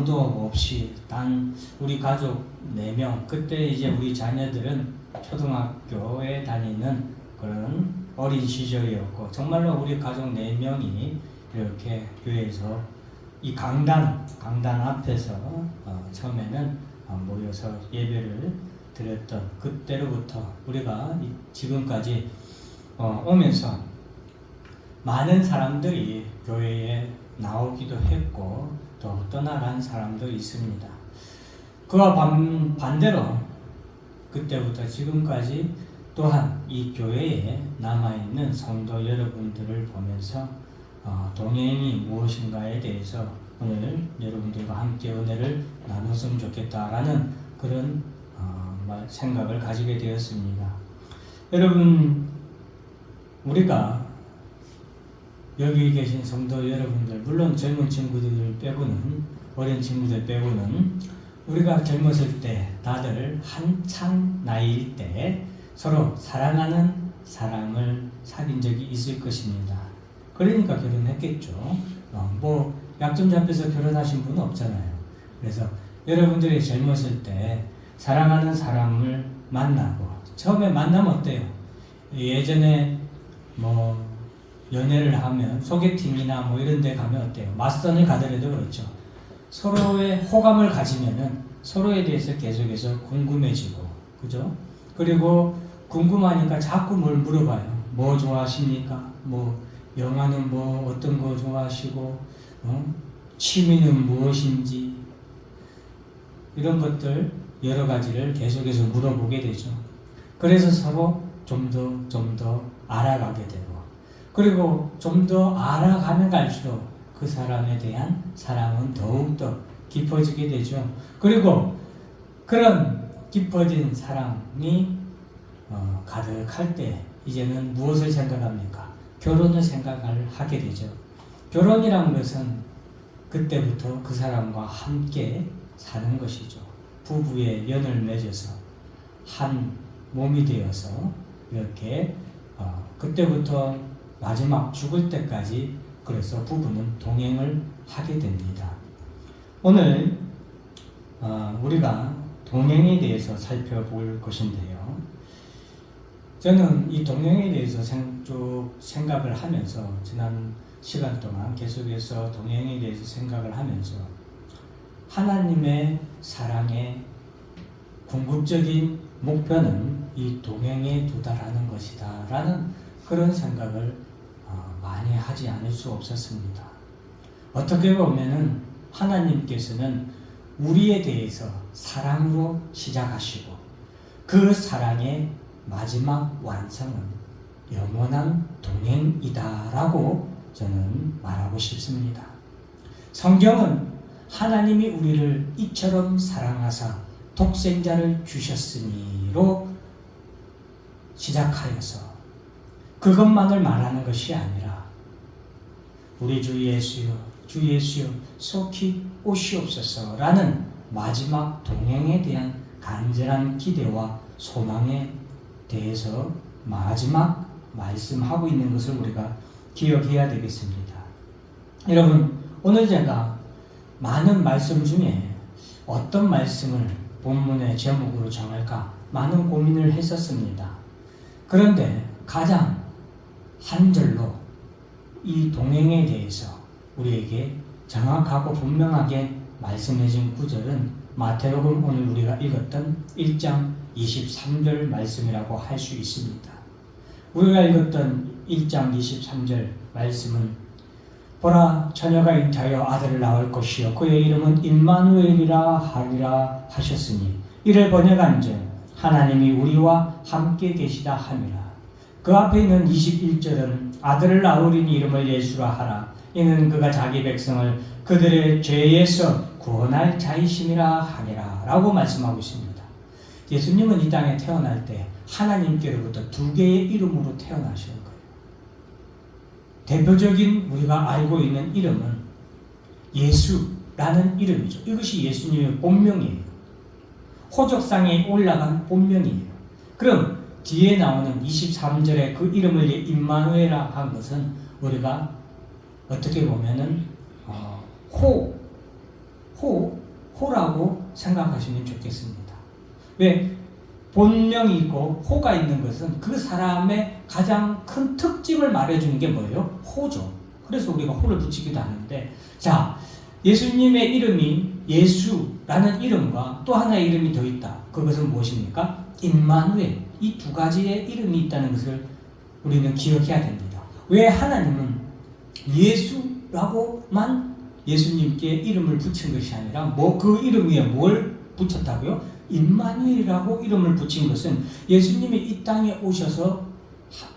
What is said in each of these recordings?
도 없이 단 우리 가족 4명, 그때 이제 우리 자녀들은 초등학교에 다니는 그런 어린 시절이었고, 정말로 우리 가족 4명이 이렇게 교회에서 이 강단 앞에서 처음에는 모여서 예배를 드렸던 그때로부터 우리가 지금까지 오면서 많은 사람들이 교회에 나오기도 했고 또 떠나간 사람도 있습니다. 그와 반대로 그때부터 지금까지 또한 이 교회에 남아있는 성도 여러분들을 보면서 동행이 무엇인가에 대해서 오늘 여러분들과 함께 은혜를 나눴으면 좋겠다라는 그런 생각을 가지게 되었습니다. 여러분, 우리가 여기 계신 성도 여러분들, 물론 젊은 친구들 빼고는, 어린 친구들 빼고는 우리가 젊었을 때 다들 한창 나이일 때 서로 사랑하는 사람을 사귄 적이 있을 것입니다. 그러니까 결혼했겠죠. 뭐 약점 잡혀서 결혼하신 분은 없잖아요. 그래서 여러분들이 젊었을 때 사랑하는 사람을 만나고, 처음에 만나면 어때요? 예전에 뭐 연애를 하면 소개팅이나 뭐 이런 데 가면 어때요? 맞선을 가더라도 그렇죠. 서로의 호감을 가지면은 서로에 대해서 계속해서 궁금해지고, 그죠? 그리고 궁금하니까 자꾸 뭘 물어봐요. 뭐 좋아하십니까? 뭐 영화는 뭐 어떤 거 좋아하시고, 취미는 무엇인지, 이런 것들 여러 가지를 계속해서 물어보게 되죠. 그래서 서로 좀 더 알아가게 되고, 그리고 좀 더 알아가면 갈수록 그 사람에 대한 사랑은 더욱더 깊어지게 되죠. 그리고 그런 깊어진 사랑이 가득할 때 이제는 무엇을 생각합니까? 결혼을 생각을 하게 되죠. 결혼이란 것은 그때부터 그 사람과 함께 사는 것이죠. 부부의 연을 맺어서 한 몸이 되어서 이렇게 그때부터 마지막 죽을 때까지 그래서 부부는 동행을 하게 됩니다. 오늘 우리가 동행에 대해서 살펴볼 것인데요. 저는 이 동행에 대해서 쭉 생각을 하면서 지난 시간 동안 계속해서 동행에 대해서 생각을 하면서 하나님의 사랑의 궁극적인 목표는 이 동행에 도달하는 것이다 라는 그런 생각을 많이 하지 않을 수 없었습니다. 어떻게 보면은 하나님께서는 우리에 대해서 사랑으로 시작하시고 그 사랑의 마지막 완성은 영원한 동행이다라고 저는 말하고 싶습니다. 성경은 하나님이 우리를 이처럼 사랑하사 독생자를 주셨으니로 시작하여서 그것만을 말하는 것이 아니라 우리 주 예수여 속히 오시옵소서라는 마지막 동행에 대한 간절한 기대와 소망에 대해서 마지막 말씀하고 있는 것을 우리가 기억해야 되겠습니다. 여러분, 오늘 제가 많은 말씀 중에 어떤 말씀을 본문의 제목으로 정할까 많은 고민을 했었습니다. 그런데 가장 한 절로 이 동행에 대해서 우리에게 정확하고 분명하게 말씀해준 구절은 마태복음 오늘 우리가 읽었던 1장 23절 말씀이라고 할 수 있습니다. 우리가 읽었던 1장 23절 말씀은 보라, 처녀가 잉타하여 아들을 낳을 것이요 그의 이름은 임마누엘이라 하리라 하셨으니 이를 번역한즉 하나님이 우리와 함께 계시다 함이라. 그 앞에 있는 21절은 아들을 낳으리니 이름을 예수라 하라. 이는 그가 자기 백성을 그들의 죄에서 구원할 자이심이라 하니라 라고 말씀하고 있습니다. 예수님은 이 땅에 태어날 때 하나님께로부터 2개의 이름으로 태어나신 거예요. 대표적인 우리가 알고 있는 이름은 예수라는 이름이죠. 이것이 예수님의 본명이에요. 호적상에 올라간 본명이에요. 그럼 뒤에 나오는 23절에 그 이름을 임마누엘이라 한 것은 우리가 어떻게 보면은 호라고 생각하시면 좋겠습니다. 왜? 본명이 있고 호가 있는 것은 그 사람의 가장 큰 특징을 말해주는 게 뭐예요? 호죠. 그래서 우리가 호를 붙이기도 하는데, 자, 예수님의 이름이 예수라는 이름과 또 하나의 이름이 더 있다. 그것은 무엇입니까? 임마누엘. 이 두 가지의 이름이 있다는 것을 우리는 기억해야 됩니다. 왜 하나님은 예수라고만 예수님께 이름을 붙인 것이 아니라 그 이름 위에 뭘 붙였다고요? 임마누엘이라고 이름을 붙인 것은 예수님이 이 땅에 오셔서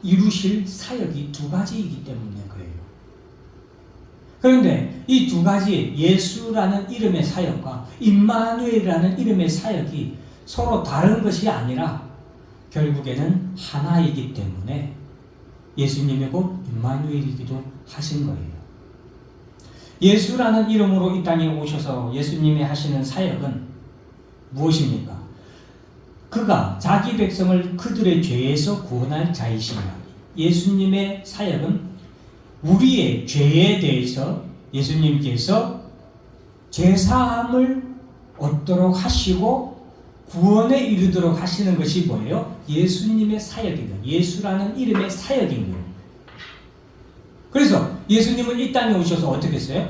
이루실 사역이 두 가지이기 때문에 그래요. 그런데 이 두 가지 예수라는 이름의 사역과 임마누엘이라는 이름의 사역이 서로 다른 것이 아니라 결국에는 하나이기 때문에 예수님이 곧 임마누엘이기도 하신 거예요. 예수라는 이름으로 이 땅에 오셔서 예수님이 하시는 사역은 무엇입니까? 그가 자기 백성을 그들의 죄에서 구원할 자이십니다. 예수님의 사역은 우리의 죄에 대해서 예수님께서 죄사함을 얻도록 하시고 구원에 이르도록 하시는 것이 뭐예요? 예수님의 사역입니다. 예수라는 이름의 사역인 거예요. 그래서 예수님은 이 땅에 오셔서 어떻게 했어요?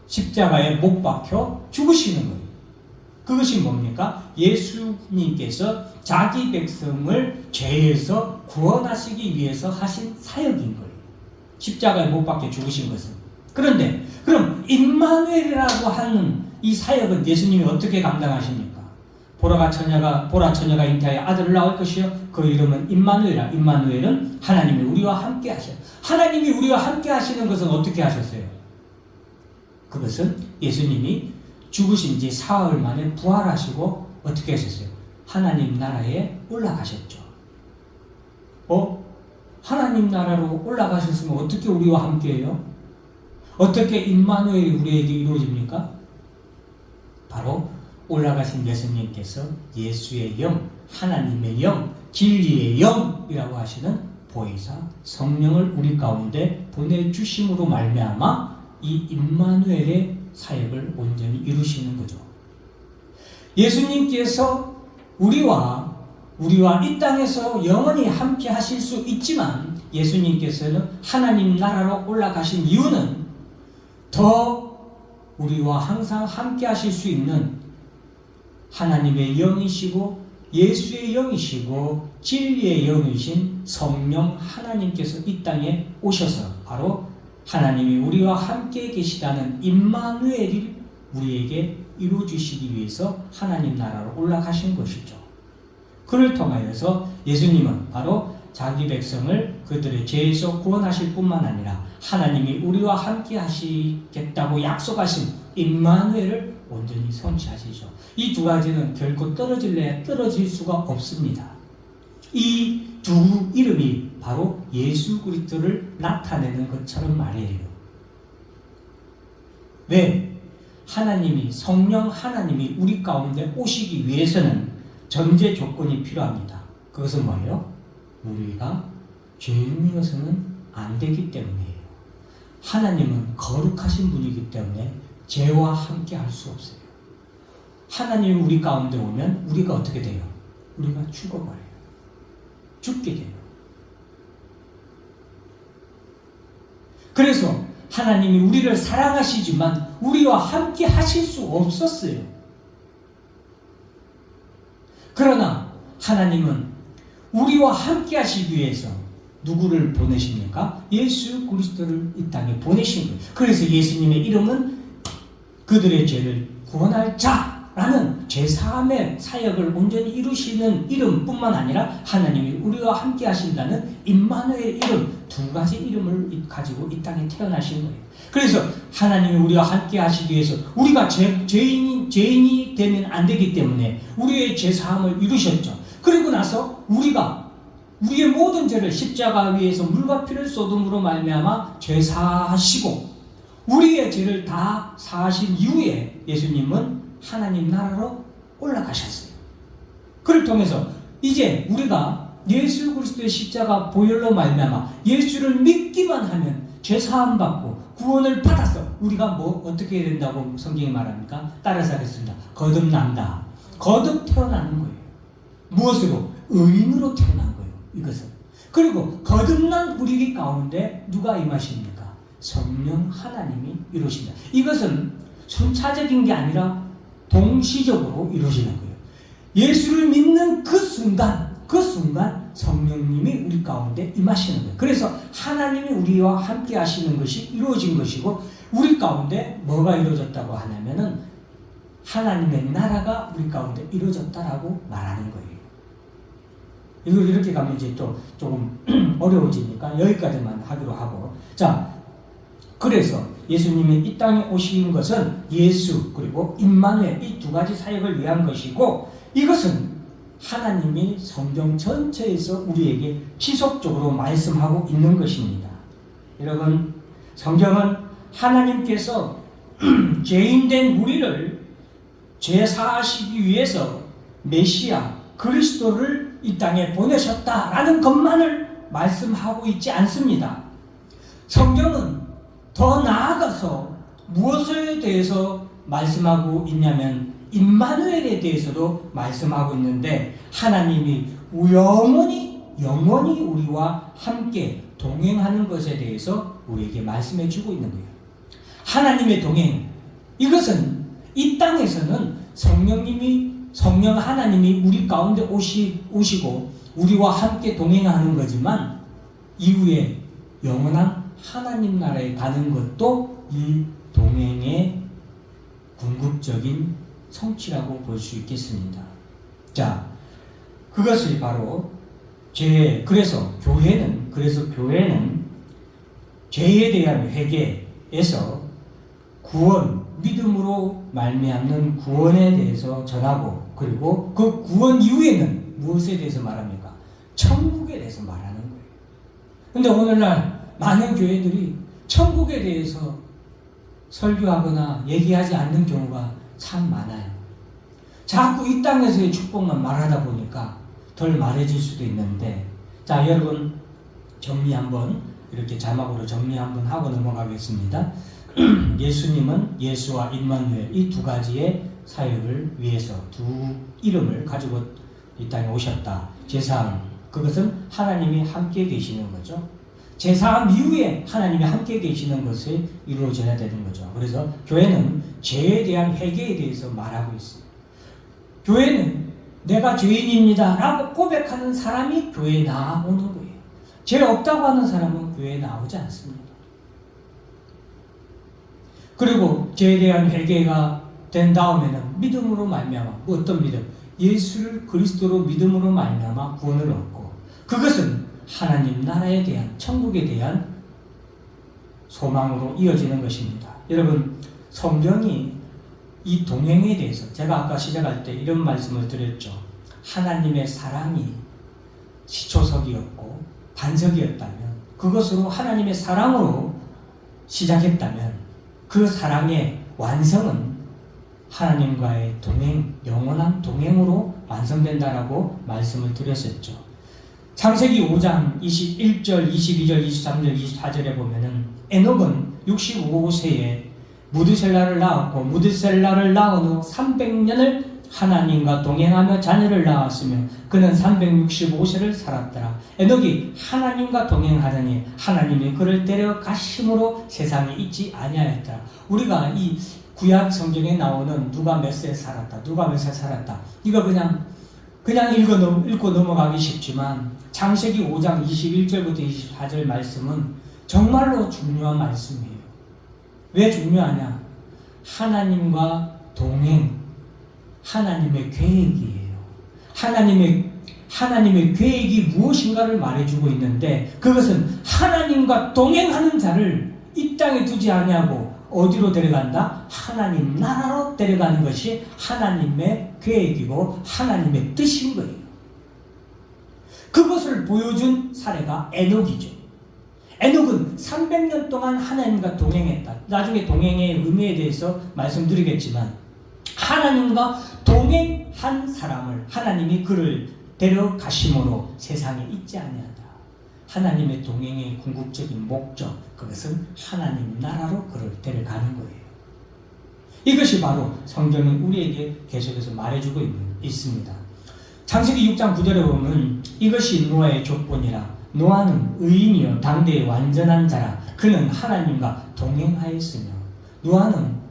십자가에 못 박혀 죽으시는 거예요. 그것이 뭡니까? 예수님께서 자기 백성을 죄에서 구원하시기 위해서 하신 사역인 거예요. 십자가에 못 박혀 죽으신 것은. 그런데 그럼 임마누엘이라고 하는 이 사역은 예수님이 어떻게 감당하십니까? 보라 처녀가 잉태하여 아들을 낳을 것이요 그 이름은 임마누엘이라. 임마누엘은 하나님이 우리와 함께 하셔요. 하나님이 우리와 함께 하시는 것은 어떻게 하셨어요? 그것은 예수님이 죽으신 지 사흘 만에 부활하시고 어떻게 하셨어요? 하나님 나라에 올라가셨죠. 하나님 나라로 올라가셨으면 어떻게 우리와 함께해요? 어떻게 임마누엘이 우리에게 이루어집니까? 바로 올라가신 예수님께서 예수의 영, 하나님의 영, 진리의 영이라고 하시는 보혜사 성령을 우리 가운데 보내주심으로 말미암아 이 임마누엘의 사역을 온전히 이루시는 거죠. 예수님께서 우리와 이 땅에서 영원히 함께 하실 수 있지만 예수님께서는 하나님 나라로 올라가신 이유는 더 우리와 항상 함께 하실 수 있는 하나님의 영이시고 예수의 영이시고 진리의 영이신 성령 하나님께서 이 땅에 오셔서 바로 하나님이 우리와 함께 계시다는 임마누엘을 우리에게 이루어주시기 위해서 하나님 나라로 올라가신 것이죠. 그를 통하여서 예수님은 바로 자기 백성을 그들의 죄에서 구원하실 뿐만 아니라 하나님이 우리와 함께 하시겠다고 약속하신 임마누엘을 온전히 성취하시죠. 이 두 가지는 결코 떨어질 수가 없습니다. 이 두 이름이 바로 예수 그리스도를 나타내는 것처럼 말이에요. 왜? 하나님이 성령 하나님이 우리 가운데 오시기 위해서는 전제 조건이 필요합니다. 그것은 뭐예요? 우리가 죄인이어서는 안 되기 때문이에요. 하나님은 거룩하신 분이기 때문에 죄와 함께 할 수 없어요. 하나님이 우리 가운데 오면 우리가 어떻게 돼요? 우리가 죽어버려요. 죽게 돼요. 그래서 하나님이 우리를 사랑하시지만 우리와 함께 하실 수 없었어요. 그러나 하나님은 우리와 함께 하시기 위해서 누구를 보내십니까? 예수 그리스도를 이 땅에 보내신 거예요. 그래서 예수님의 이름은 그들의 죄를 구원할 자라는 죄사함의 사역을 온전히 이루시는 이름뿐만 아니라 하나님이 우리와 함께 하신다는 임마누엘 이름, 두 가지 이름을 가지고 이 땅에 태어나신 거예요. 그래서 하나님이 우리와 함께 하시기 위해서 우리가 죄인이 되면 안 되기 때문에 우리의 죄사함을 이루셨죠. 그리고 나서 우리의 모든 죄를 십자가 위에서 물과 피를 쏟음으로 말미암아 죄사하시고 우리의 죄를 다 사하신 이후에 예수님은 하나님 나라로 올라가셨어요. 그를 통해서 이제 우리가 예수 그리스도의 십자가 보혈로 말미암아 예수를 믿기만 하면 죄 사함 받고 구원을 받아서 우리가 어떻게 해야 된다고 성경이 말합니까? 따라서 하겠습니다. 거듭난다. 거듭 태어나는 거예요. 무엇으로? 의인으로 태어난 거예요. 이것은. 그리고 거듭난 우리 가운데 누가 임하십니까? 성령 하나님이 이루신다. 이것은 순차적인 게 아니라 동시적으로 이루어지는 거예요. 예수를 믿는 그 순간 성령님이 우리 가운데 임하시는 거예요. 그래서 하나님이 우리와 함께 하시는 것이 이루어진 것이고, 우리 가운데 뭐가 이루어졌다고 하냐면은 하나님의 나라가 우리 가운데 이루어졌다라고 말하는 거예요. 이걸 이렇게 가면 이제 또 조금 어려워지니까 여기까지만 하기로 하고. 자, 그래서 예수님이 이 땅에 오신 것은 예수 그리고 임마누엘 이 두 가지 사역을 위한 것이고, 이것은 하나님이 성경 전체에서 우리에게 지속적으로 말씀하고 있는 것입니다. 여러분, 성경은 하나님께서 죄인된 우리를 죄사하시기 위해서 메시아 그리스도를 이 땅에 보내셨다라는 것만을 말씀하고 있지 않습니다. 성경은 더 나아가서 무엇에 대해서 말씀하고 있냐면 임마누엘에 대해서도 말씀하고 있는데, 하나님이 영원히 우리와 함께 동행하는 것에 대해서 우리에게 말씀해 주고 있는 거예요. 하나님의 동행, 이것은 이 땅에서는 성령 하나님이 우리 가운데 오시고 우리와 함께 동행하는 거지만, 이후에 영원한 하나님 나라에 가는 것도 이 동행의 궁극적인 성취라고 볼 수 있겠습니다. 자, 그것이 바로 그래서 교회는 죄에 대한 회개에서 구원, 믿음으로 말미암는 구원에 대해서 전하고, 그리고 그 구원 이후에는 무엇에 대해서 말합니까? 천국에 대해서 말하는 거예요. 근데 오늘날 많은 교회들이 천국에 대해서 설교하거나 얘기하지 않는 경우가 참 많아요. 자꾸 이 땅에서의 축복만 말하다 보니까 덜 말해질 수도 있는데, 자, 여러분 정리 한번, 이렇게 자막으로 정리 한번 하고 넘어가겠습니다. 예수님은 예수와 임마누엘 이 두 가지의 사역을 위해서 두 이름을 가지고 이 땅에 오셨다. 제사함, 그것은 하나님이 함께 계시는 거죠. 제사함 이후에 하나님이 함께 계시는 것이 이루어져야 되는 거죠. 그래서 교회는 죄에 대한 회개에 대해서 말하고 있어요. 교회는 내가 죄인입니다 라고 고백하는 사람이 교회에 나오는 거예요. 죄 없다고 하는 사람은 교회에 나오지 않습니다. 그리고 죄에 대한 회개가 된 다음에는 믿음으로 말미암아, 어떤 믿음? 예수를 그리스도로 믿음으로 말미암아 구원을 얻고, 그것은 하나님 나라에 대한, 천국에 대한 소망으로 이어지는 것입니다. 여러분, 성경이 이 동행에 대해서, 제가 아까 시작할 때 이런 말씀을 드렸죠. 하나님의 사랑이 시초석이었고 반석이었다면, 그것으로 하나님의 사랑으로 시작했다면 그 사랑의 완성은 하나님과의 동행, 영원한 동행으로 완성된다라고 말씀을 드렸었죠. 창세기 5장 21절, 22절, 23절, 24절에 보면은 에녹은 65세에 무드셀라를 낳았고, 무드셀라를 낳은 후 300년을 하나님과 동행하며 자녀를 낳았으며 그는 365세를 살았더라. 에녹이 하나님과 동행하더니 하나님이 그를 데려가심으로 세상에 있지 아니하였더라. 우리가 이 구약 성경에 나오는 누가 몇 세 살았다, 누가 몇 세 살았다, 이거 그냥 읽고 넘어가기 쉽지만 창세기 5장 21절부터 24절 말씀은 정말로 중요한 말씀이에요. 왜 중요하냐? 하나님과 동행, 하나님의 계획이에요. 하나님의 계획이 무엇인가를 말해주고 있는데, 그것은 하나님과 동행하는 자를 이 땅에 두지 아니하고 어디로 데려간다? 하나님 나라로 데려가는 것이 하나님의 계획이고 하나님의 뜻인 거예요. 그것을 보여준 사례가 에녹이죠. 에녹은 300년 동안 하나님과 동행했다. 나중에 동행의 의미에 대해서 말씀드리겠지만, 하나님과 동행한 사람을 하나님이 그를 데려가심으로 세상에 있지 아니하다. 하나님의 동행의 궁극적인 목적, 그것은 하나님 나라로 그를 데려가는 거예요. 이것이 바로 성경은 우리에게 계속해서 말해주고 있습니다. 창세기 6장 9절에 보면 이것이 노아의 조건이라 노아는 의인이요 당대의 완전한 자라 그는 하나님과 동행하였으며 노아는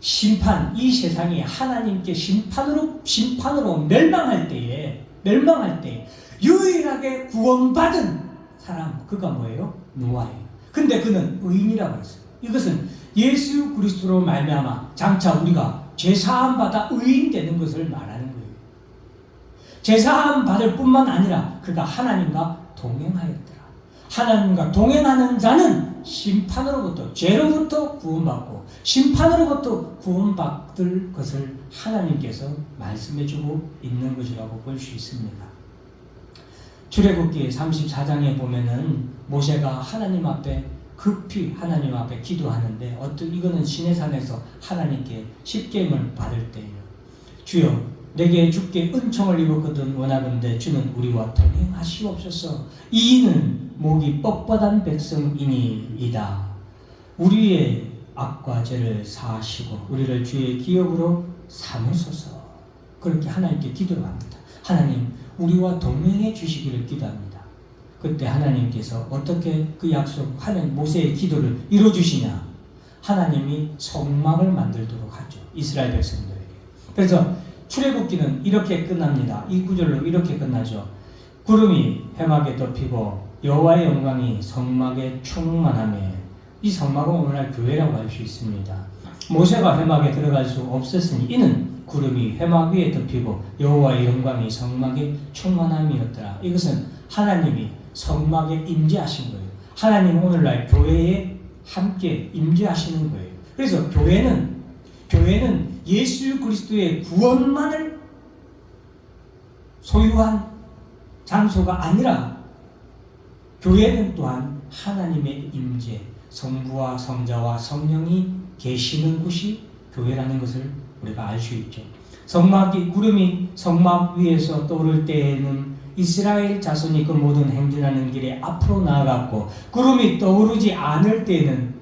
심판, 이 세상이 하나님께 심판으로 멸망할 때 유일하게 구원받은 사람, 그가 뭐예요? 노아예요. 근데 그는 의인이라고 했어요. 이것은 예수 그리스도로 말미암아 장차 우리가 죄사함 받아 의인 되는 것을 말하는 거예요. 죄사함 받을 뿐만 아니라 그가 하나님과 동행하였더라. 하나님과 동행하는 자는 심판으로부터, 죄로부터 구원받고 심판으로부터 구원받을 것을 하나님께서 말씀해주고 있는 것이라고 볼 수 있습니다. 출애굽기 34장에 보면은 모세가 하나님 앞에 급히 하나님 앞에 기도하는데 이거는 시내산에서 하나님께 십계명을 받을 때예요. 주여 내게 주께 은총을 입었거든 원하건대 주는 우리와 동행하시옵소서. 이는 목이 뻣뻣한 백성이니이다. 우리의 악과 죄를 사하시고 우리를 주의 기업으로 삼으소서. 그렇게 하나님께 기도를 합니다. 하나님 우리와 동행해 주시기를 기도합니다. 그때 하나님께서 어떻게 그 약속, 모세의 기도를 이루어주시냐? 하나님이 성막을 만들도록 하죠. 이스라엘 백성들에게. 그래서 출애굽기는 이렇게 끝납니다. 이 구절로 이렇게 끝나죠. 구름이 해막에 덮이고 여호와의 영광이 성막에 충만하며, 이 성막은 오늘날 교회라고 할 수 있습니다. 모세가 해막에 들어갈 수 없었으니 이는 구름이 해막 위에 덮이고 여호와의 영광이 성막에 충만함이었더라. 이것은 하나님이 성막에 임재하신 거예요. 하나님 오늘날 교회에 함께 임재하시는 거예요. 그래서 교회는 예수 그리스도의 구원만을 소유한 장소가 아니라 교회는 또한 하나님의 임재, 성부와 성자와 성령이 계시는 곳이 교회라는 것을 우리가 알 수 있죠. 구름이 성막 위에서 떠오를 때에는 이스라엘 자손이 그 모든 행진하는 길에 앞으로 나아갔고, 구름이 떠오르지 않을 때에는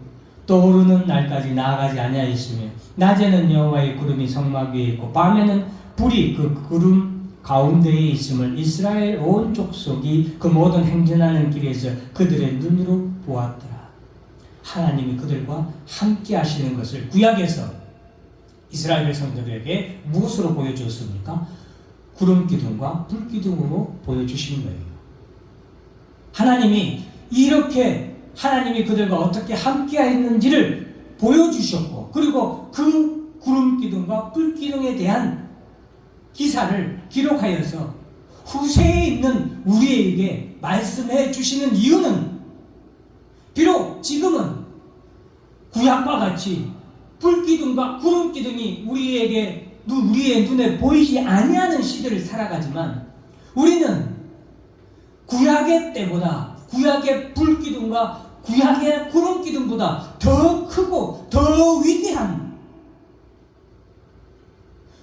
떠오르는 날까지 나아가지 아니하였으며, 낮에는 여호와의 구름이 성막 위에 있고 밤에는 불이 그 구름 가운데에 있음을 이스라엘 온 족속이 그 모든 행진하는 길에서 그들의 눈으로 보았더라. 하나님이 그들과 함께 하시는 것을 구약에서 이스라엘 백성들에게 무엇으로 보여주었습니까? 구름 기둥과 불 기둥으로 보여주신 거예요. 하나님이 이렇게 하나님이 그들과 어떻게 함께 했는지를 보여주셨고, 그리고 그 구름 기둥과 불 기둥에 대한 기사를 기록하여서 후세에 있는 우리에게 말씀해 주시는 이유는, 비록 지금은 구약과 같이 불기둥과 구름기둥이 우리의 눈에 보이지 아니하는 시대를 살아가지만, 우리는 구약의 때보다, 구약의 불기둥과 구약의 구름기둥보다 더 크고 더 위대한,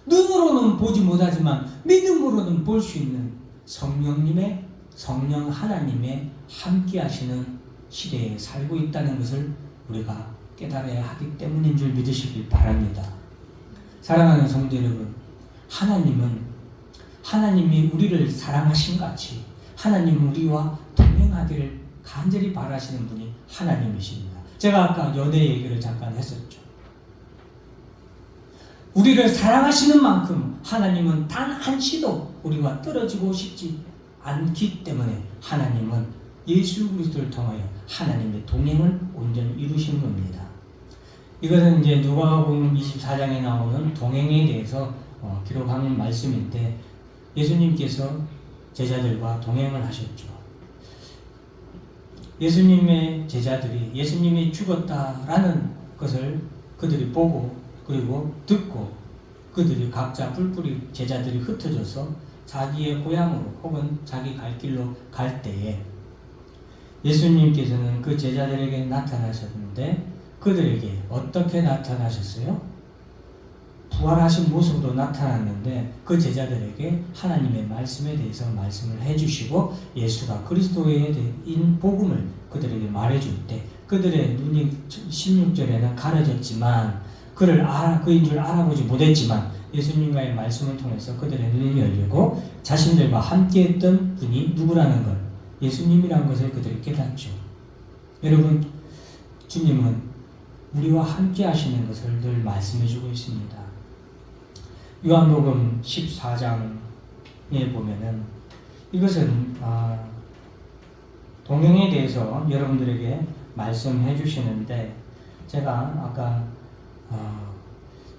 눈으로는 보지 못하지만 믿음으로는 볼 수 있는 성령 하나님의 함께 하시는 시대에 살고 있다는 것을 우리가 깨달아야 하기 때문인 줄 믿으시길 바랍니다. 사랑하는 성도 여러분, 하나님이 우리를 사랑하신 같이 하나님 우리와 동행하기를 간절히 바라시는 분이 하나님이십니다. 제가 아까 연애 얘기를 잠깐 했었죠. 우리를 사랑하시는 만큼 하나님은 단 한시도 우리와 떨어지고 싶지 않기 때문에 하나님은 예수 그리스도를 통하여 하나님의 동행을 온전히 이루신 겁니다. 이것은 이제 누가복음 24장에 나오는 동행에 대해서 기록하는 말씀인데, 예수님께서 제자들과 동행을 하셨죠. 예수님의 제자들이 예수님이 죽었다라는 것을 그들이 보고 그리고 듣고, 그들이 각자 뿔뿔이 제자들이 흩어져서 자기의 고향으로 혹은 자기 갈 길로 갈 때에 예수님께서는 그 제자들에게 나타나셨는데, 그들에게 어떻게 나타나셨어요? 부활하신 모습으로 나타났는데 그 제자들에게 하나님의 말씀에 대해서 말씀을 해주시고 예수가 그리스도에 대한 복음을 그들에게 말해줄 때 그들의 눈이 16절에는 가려졌지만 그인 줄 알아보지 못했지만 예수님과의 말씀을 통해서 그들의 눈이 열리고 자신들과 함께했던 분이 누구라는 걸 예수님이라는 것을 그들이 깨닫죠. 여러분, 주님은 우리와 함께 하시는 것을 늘 말씀해주고 있습니다. 요한복음 14장에 보면은 이것은 동행에 대해서 여러분들에게 말씀해 주시는데 제가 아까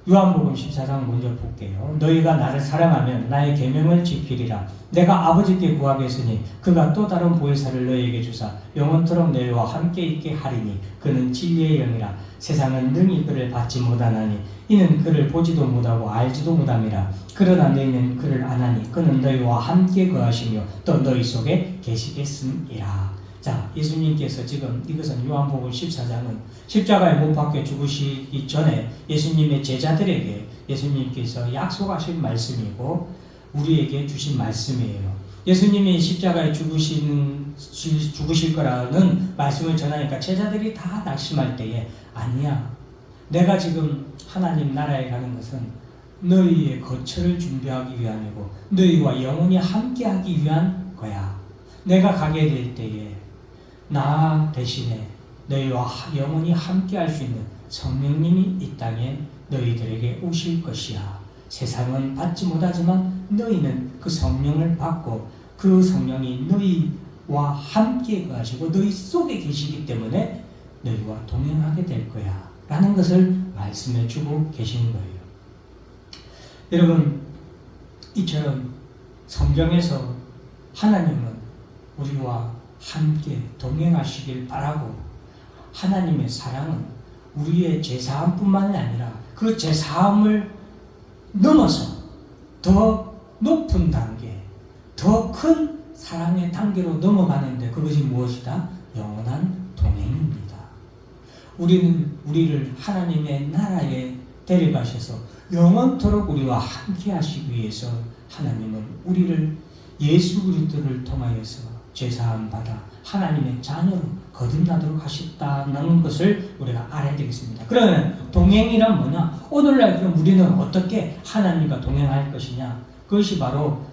요한복음 14장 먼저 볼게요. 너희가 나를 사랑하면 나의 계명을 지키리라. 내가 아버지께 구하겠으니 그가 또 다른 보혜사를 너희에게 주사 영원토록 너희와 함께 있게 하리니 그는 진리의 영이라. 세상은 능히 그를 받지 못하나니 이는 그를 보지도 못하고 알지도 못함이라. 그러나 너희는 그를 아나니 그는 너희와 함께 거하시며 또 너희 속에 계시겠음이라. 자, 예수님께서 지금 이것은 요한복음 14장은 십자가에 못 박혀 죽으시기 전에 예수님의 제자들에게 예수님께서 약속하신 말씀이고 우리에게 주신 말씀이에요. 예수님이 십자가에 죽으실 거라는 말씀을 전하니까 제자들이 다 낙심할 때에 아니야. 내가 지금 하나님 나라에 가는 것은 너희의 거처를 준비하기 위함이고 너희와 영원히 함께하기 위한 거야. 내가 가게 될 때에 나 대신에 너희와 영원히 함께할 수 있는 성령님이 이 땅에 너희들에게 오실 것이야. 세상은 받지 못하지만 너희는 그 성령을 받고 그 성령이 너희와 함께 거하시고 너희 속에 계시기 때문에 너희와 동행하게 될 거야 라는 것을 말씀해 주고 계신 거예요. 여러분, 이처럼 성경에서 하나님은 우리와 함께 동행하시길 바라고 하나님의 사랑은 우리의 죄사함뿐만이 아니라 그 죄사함을 넘어서 더 높은 단계, 더 큰 사랑의 단계로 넘어가는데 그것이 무엇이다? 영원한 동행입니다. 우리를 하나님의 나라에 데려가셔서 영원토록 우리와 함께 하시기 위해서 하나님은 우리를 예수 그리스도를 통하여서 죄사함 받아 하나님의 자녀로 거듭나도록 하셨다는 것을 우리가 알아야 되겠습니다. 그러면 동행이란 뭐냐? 오늘날 그럼 우리는 어떻게 하나님과 동행할 것이냐? 그것이 바로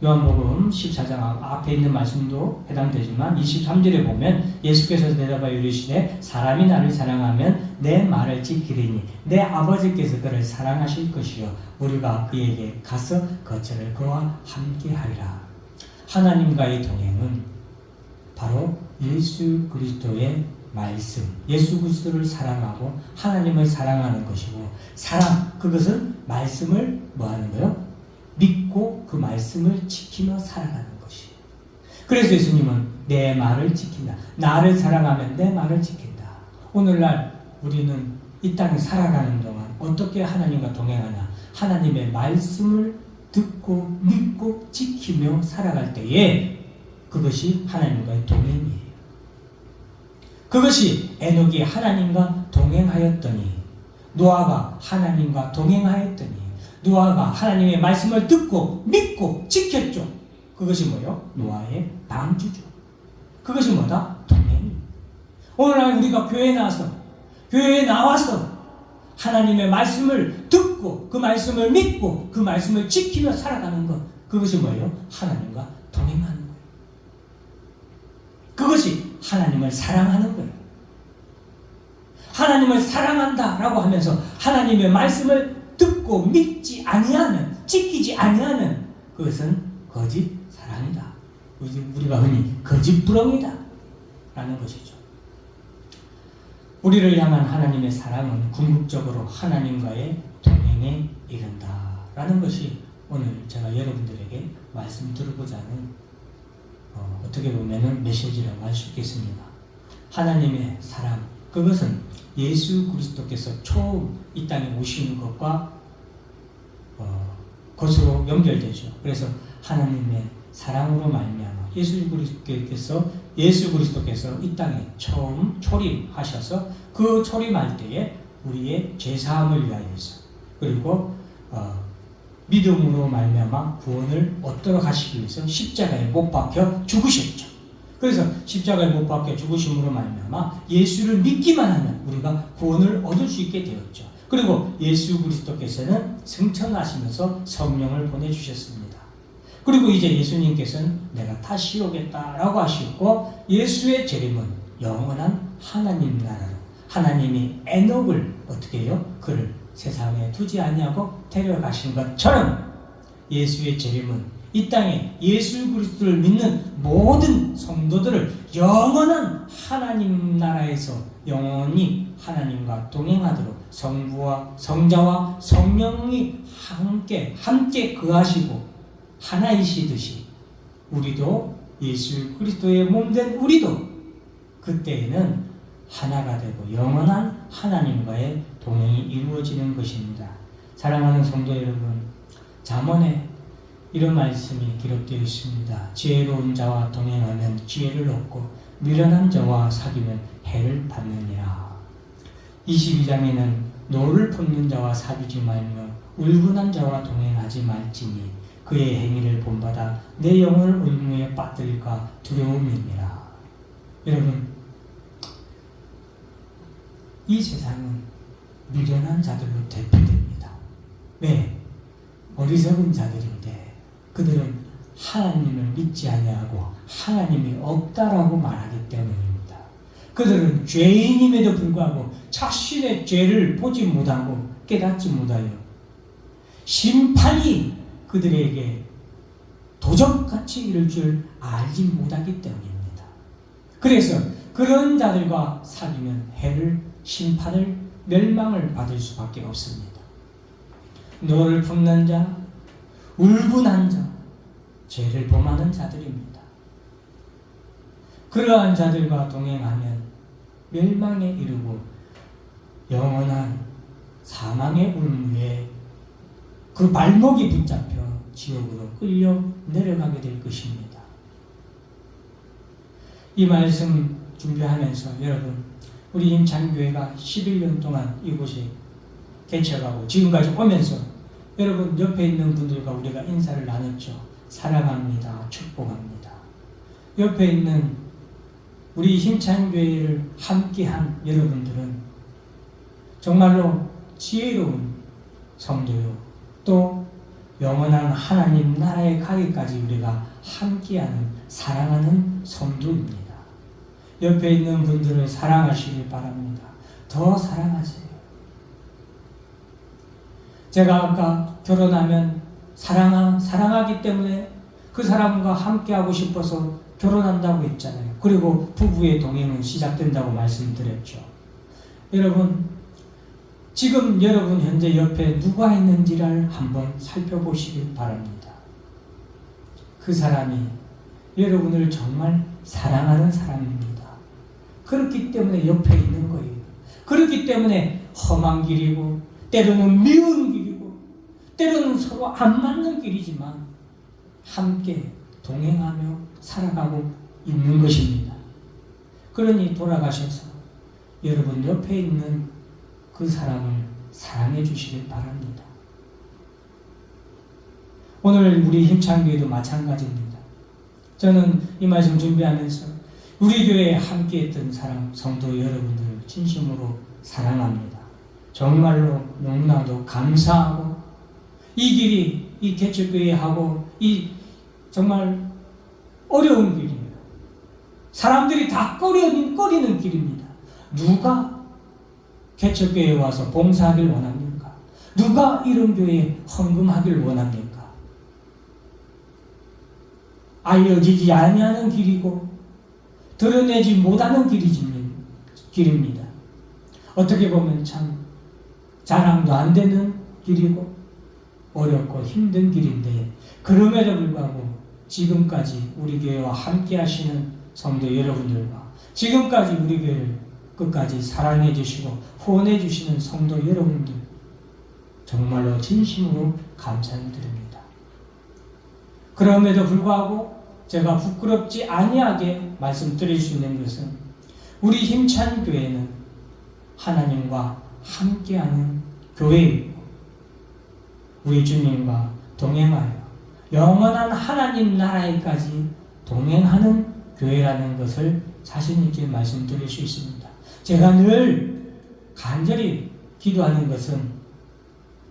요한복음 14장 앞에 있는 말씀도 해당되지만 23절에 보면 예수께서 대답하여 이르시되 사람이 나를 사랑하면 내 말을 지키리니 내 아버지께서 그를 사랑하실 것이요 우리가 그에게 가서 거처를 그와 함께 하리라. 하나님과의 동행은 바로 예수 그리스도의 말씀, 예수 그리스도를 사랑하고 하나님을 사랑하는 것이고 사랑, 그것은 말씀을 뭐하는 거요? 믿고 그 말씀을 지키며 살아가는 것이에요. 그래서 예수님은 내 말을 지킨다. 나를 사랑하면 내 말을 지킨다. 오늘날 우리는 이 땅에 살아가는 동안 어떻게 하나님과 동행하냐? 하나님의 말씀을 듣고 믿고 지키며 살아갈 때에 그것이 하나님과의 동행이에요. 그것이 에녹이 하나님과 동행하였더니 노아가 하나님과 동행하였더니 노아가 하나님의 말씀을 듣고 믿고 지켰죠. 그것이 뭐예요? 노아의 방주죠. 그것이 뭐다? 동행. 오늘날 우리가 교회에 나와서 하나님의 말씀을 듣고 그 말씀을 믿고 그 말씀을 지키며 살아가는 것, 그것이 뭐예요? 하나님과 동행하는 거예요. 그것이 하나님을 사랑하는 거예요. 하나님을 사랑한다라고 하면서 하나님의 말씀을 듣고 믿지 아니하는, 지키지 아니하는 그것은 거짓 사랑이다. 우리가 흔히 거짓부렁이다 라는 것이죠. 우리를 향한 하나님의 사랑은 궁극적으로 하나님과의 동행에 이른다라는 것이 오늘 제가 여러분들에게 말씀드리고자 하는 어떻게 보면은 메시지라고 할 수 있겠습니다. 하나님의 사랑, 그것은 예수 그리스도께서 처음 이 땅에 오시는 것과 것으로 연결되죠. 그래서 하나님의 사랑으로 말미암아 예수 그리스도께서 이 땅에 처음 초림하셔서 그 초림할 때에 우리의 죄사함을 위하여서 그리고 믿음으로 말미암아 구원을 얻도록 하시기 위해서 십자가에 못 박혀 죽으셨죠. 그래서 십자가에 못 박혀 죽으심으로 말미암아 예수를 믿기만 하면 우리가 구원을 얻을 수 있게 되었죠. 그리고 예수 그리스도께서는 승천하시면서 성령을 보내주셨습니다. 그리고 이제 예수님께서는 내가 다시 오겠다라고 하셨고 예수의 재림은 영원한 하나님 나라로 하나님이 에녹을 어떻게 해요? 그를 세상에 두지 아니하고 데려가신 것처럼 예수의 재림은 이 땅에 예수 그리스도를 믿는 모든 성도들을 영원한 하나님 나라에서 영원히 하나님과 동행하도록 성부와 성자와 성령이 함께 거하시고 하나이시듯이 우리도 예수 그리스도의 몸된 우리도 그때에는 하나가 되고 영원한 하나님과의 동행이 이루어지는 것입니다. 사랑하는 성도 여러분, 잠언에 이런 말씀이 기록되어 있습니다. 지혜로운 자와 동행하면 지혜를 얻고 미련한 자와 사귀면 해를 받느니라. 22장에는 노를 품는 자와 사귀지 말며 울분한 자와 동행하지 말지니 그의 행위를 본받아 내 영혼을 울무에 빠뜨릴까 두려움이니라. 여러분, 이 세상은 미련한 자들로 대표됩니다. 왜? 어리석은 자들인데 그들은 하나님을 믿지 아니하고 하나님이 없다라고 말하기 때문입니다. 그들은 죄인임에도 불구하고 자신의 죄를 보지 못하고 깨닫지 못하여 심판이 그들에게 도적같이 이를 줄 알지 못하기 때문입니다. 그래서 그런 자들과 사귀면 해를 심판을 멸망을 받을 수밖에 없습니다. 노를 품는 자, 울분한 자, 죄를 범하는 자들입니다. 그러한 자들과 동행하면 멸망에 이르고 영원한 사망의 울무에 그 발목이 붙잡혀 지옥으로 끌려 내려가게 될 것입니다. 이 말씀 준비하면서 여러분, 우리 임찬교회가 11년 동안 이곳에 개척하고 지금까지 오면서 여러분 옆에 있는 분들과 우리가 인사를 나눴죠. 사랑합니다. 축복합니다. 옆에 있는 우리 힘찬교회를 함께한 여러분들은 정말로 지혜로운 성도요. 또 영원한 하나님 나라에 가기까지 우리가 함께하는 사랑하는 성도입니다. 옆에 있는 분들을 사랑하시길 바랍니다. 더 사랑하세요. 제가 아까 결혼하면 사랑하기 때문에 그 사람과 함께하고 싶어서 결혼한다고 했잖아요. 그리고 부부의 동행은 시작된다고 말씀드렸죠. 여러분, 지금 여러분 현재 옆에 누가 있는지를 한번 살펴보시길 바랍니다. 그 사람이 여러분을 정말 사랑하는 사람입니다. 그렇기 때문에 옆에 있는 거예요. 그렇기 때문에 험한 길이고 때로는 미운 길이고 때로는 서로 안 맞는 길이지만 함께 동행하며 살아가고 있는 것입니다. 그러니 돌아가셔서 여러분 옆에 있는 그 사람을 사랑해 주시길 바랍니다. 오늘 우리 힘찬교회도 마찬가지입니다. 저는 이 말씀 준비하면서 우리 교회에 함께했던 사람 성도 여러분들을 진심으로 사랑합니다. 정말로 너무나도 감사하고 이 길이 이 개척교회하고 이 정말 어려운 길이에요. 사람들이 다 꺼리는 길입니다. 누가 개척교회에 와서 봉사하길 원합니까? 누가 이런 교회에 헌금하길 원합니까? 알려지지 아니하는 길이고 드러내지 못하는 길입니다. 어떻게 보면 참 자랑도 안 되는 길이고 어렵고 힘든 길인데 그럼에도 불구하고 지금까지 우리 교회와 함께 하시는 성도 여러분들과 지금까지 우리 교회를 끝까지 사랑해 주시고 후원해 주시는 성도 여러분들 정말로 진심으로 감사드립니다. 그럼에도 불구하고 제가 부끄럽지 아니하게 말씀드릴 수 있는 것은 우리 힘찬 교회는 하나님과 함께하는 교회이고 우리 주님과 동행하여 영원한 하나님 나라에까지 동행하는 교회라는 것을 자신 있게 말씀드릴 수 있습니다. 제가 늘 간절히 기도하는 것은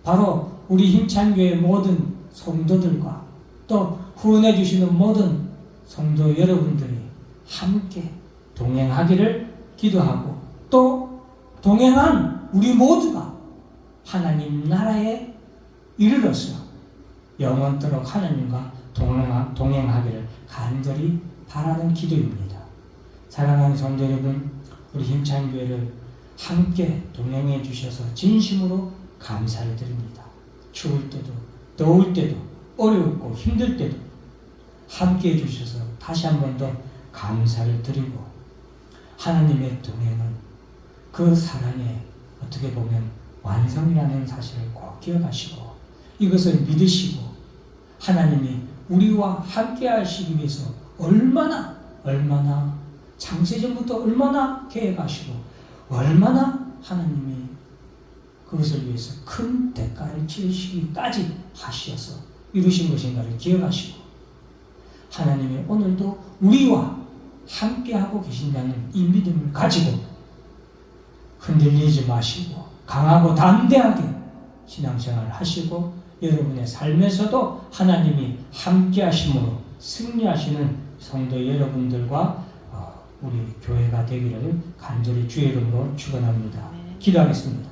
바로 우리 힘찬교회 모든 성도들과 또 후원해 주시는 모든 성도 여러분들이 함께 동행하기를 기도하고 또 동행한 우리 모두가 하나님 나라에 이르러서 영원토록 하나님과 동행하기를 간절히 바라는 기도입니다. 사랑하는 성도 여러분, 우리 힘찬 교회를 함께 동행해 주셔서 진심으로 감사를 드립니다. 추울 때도 더울 때도 어렵고 힘들 때도 함께 해 주셔서 다시 한 번 더 감사를 드리고 하나님의 동행은 그 사랑의 어떻게 보면 완성이라는 사실을 꼭 기억하시고 이것을 믿으시고 하나님이 우리와 함께 하시기 위해서 얼마나 창세전부터 얼마나 계획하시고 얼마나 하나님이 그것을 위해서 큰 대가를 치르시기까지 하셔서 이루신 것인가를 기억하시고 하나님이 오늘도 우리와 함께하고 계신다는 이 믿음을 가지고 흔들리지 마시고 강하고 담대하게 신앙생활을 하시고 여러분의 삶에서도 하나님이 함께 하심으로 승리하시는 성도 여러분들과 우리 교회가 되기를 간절히 주의 이름으로 축원합니다. 기도하겠습니다.